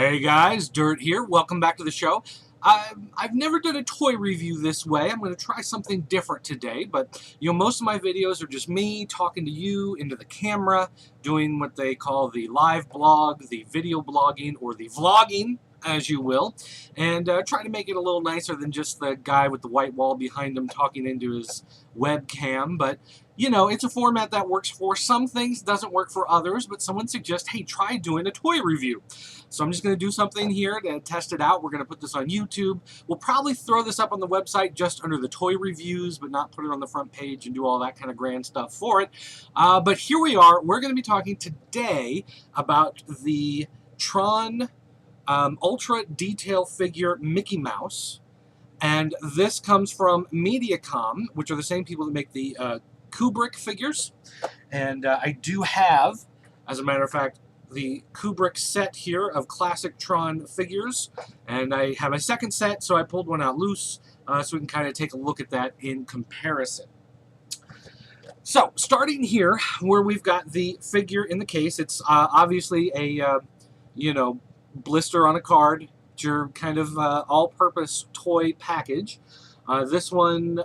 Hey guys, Dirt here. Welcome back to the show. I've never done a toy review this way. I'm going to try something different today, but most of my videos are just me talking to you into the camera, doing what they call the live blog, the video blogging, or the vlogging, as you will, and trying to make it a little nicer than just the guy with the white wall behind him talking into his webcam. But it's a format that works for some things, doesn't work for others, but someone suggests, hey, try doing a toy review. So I'm just going to do something here to test it out. We're going to put this on YouTube. We'll probably throw this up on the website just under the toy reviews, but not put it on the front page and do all that kind of grand stuff for it. But here we are. We're going to be talking today about the TRON Ultra Detail Figure Mickey Mouse. And this comes from Mediacom, which are the same people that make the Kubrick figures. And I do have, as a matter of fact, the Kubrick set here of classic TRON figures, and I have a second set, so I pulled one out loose so we can kind of take a look at that in comparison. So starting here where we've got the figure in the case, it's obviously a blister on a card. It's your kind of all-purpose toy package. This one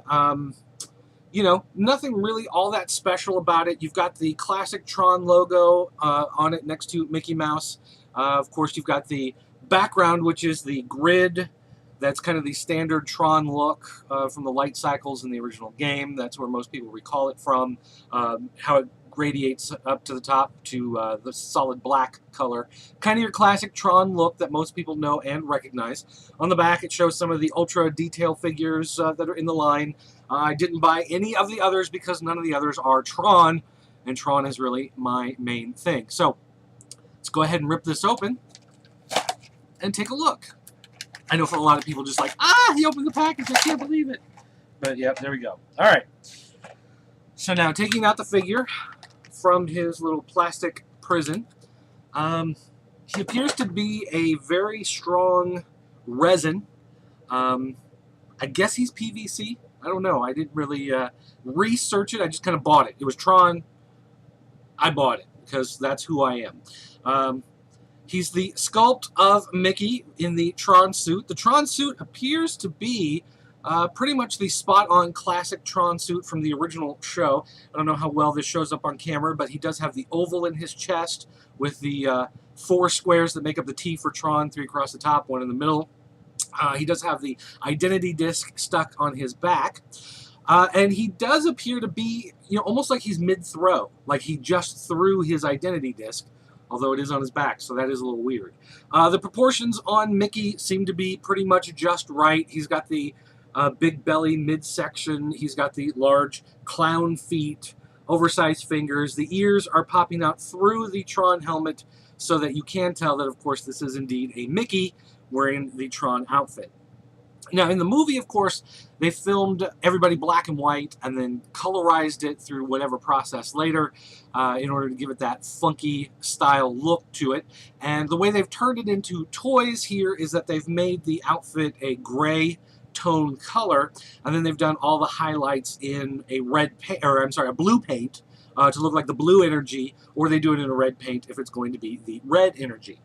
nothing really all that special about it. You've got the classic TRON logo on it next to Mickey Mouse. Of course, you've got the background, which is the grid. That's kind of the standard TRON look from the light cycles in the original game. That's where most people recall it from. How it gradiates up to the top to the solid black color. Kind of your classic TRON look that most people know and recognize. On the back, it shows some of the ultra detail figures that are in the line. I didn't buy any of the others because none of the others are TRON, and TRON is really my main thing. So let's go ahead and rip this open and take a look. I know for a lot of people just like, he opened the package, I can't believe it. But yeah, there we go. All right. So now taking out the figure from his little plastic prison, he appears to be a very strong resin. I guess he's PVC. I don't know. I didn't really research it. I just kind of bought it. It was TRON. I bought it because that's who I am. He's the sculpt of Mickey in the TRON suit. The TRON suit appears to be pretty much the spot-on classic TRON suit from the original show. I don't know how well this shows up on camera, but he does have the oval in his chest with the 4 squares that make up the T for TRON, 3 across the top, 1 in the middle. He does have the identity disc stuck on his back. And he does appear to be, almost like he's mid-throw. Like he just threw his identity disc, although it is on his back, so that is a little weird. The proportions on Mickey seem to be pretty much just right. He's got the big belly midsection. He's got the large clown feet, oversized fingers. The ears are popping out through the TRON helmet so that you can tell that, of course, this is indeed a Mickey wearing the TRON outfit. Now, in the movie, of course, they filmed everybody black and white and then colorized it through whatever process later in order to give it that funky style look to it. And the way they've turned it into toys here is that they've made the outfit a gray tone color, and then they've done all the highlights in a a blue paint to look like the blue energy, or they do it in a red paint if it's going to be the red energy.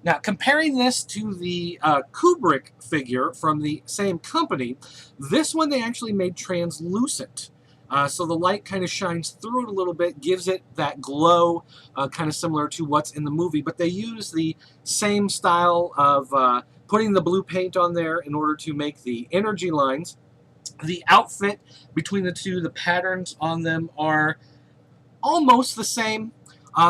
Now, comparing this to the Kubrick figure from the same company, this one they actually made translucent. So the light kind of shines through it a little bit, gives it that glow, kind of similar to what's in the movie. But they use the same style of putting the blue paint on there in order to make the energy lines. The outfit between the two, the patterns on them are almost the same.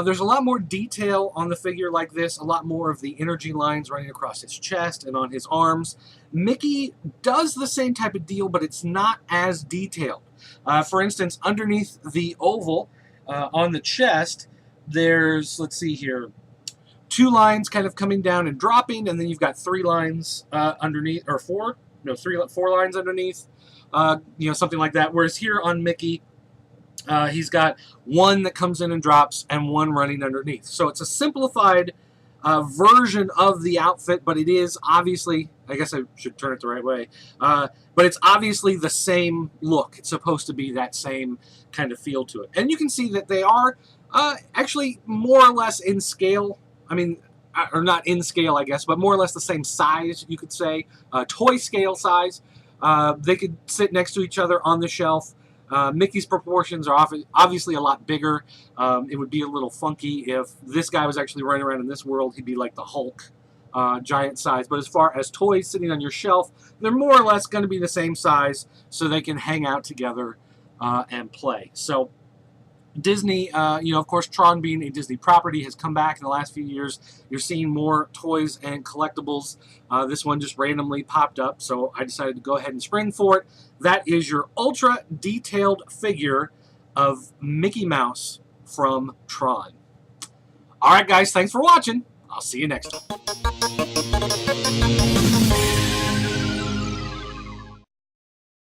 There's a lot more detail on the figure like this, a lot more of the energy lines running across his chest and on his arms. Mickey does the same type of deal, but it's not as detailed. For instance, underneath the oval on the chest, there's, let's see here, 2 lines kind of coming down and dropping, and then you've got 3 lines underneath, or 4 lines underneath, something like that. Whereas here on Mickey, he's got 1 that comes in and drops and 1 running underneath. So it's a simplified version of the outfit, but it is obviously, I guess I should turn it the right way, but it's obviously the same look. It's supposed to be that same kind of feel to it. And you can see that they are actually more or less in scale. I mean, or not in scale, I guess, but more or less the same size, you could say, toy scale size. They could sit next to each other on the shelf. Mickey's proportions are obviously a lot bigger. It would be a little funky if this guy was actually running around in this world. He'd be like the Hulk, giant size. But as far as toys sitting on your shelf, they're more or less going to be the same size, so they can hang out together and play. So Disney, of course, Tron being a Disney property has come back in the last few years. You're seeing more toys and collectibles. This one just randomly popped up, so I decided to go ahead and spring for it. That is your ultra detailed figure of Mickey Mouse from Tron. All right, guys, thanks for watching. I'll see you next time.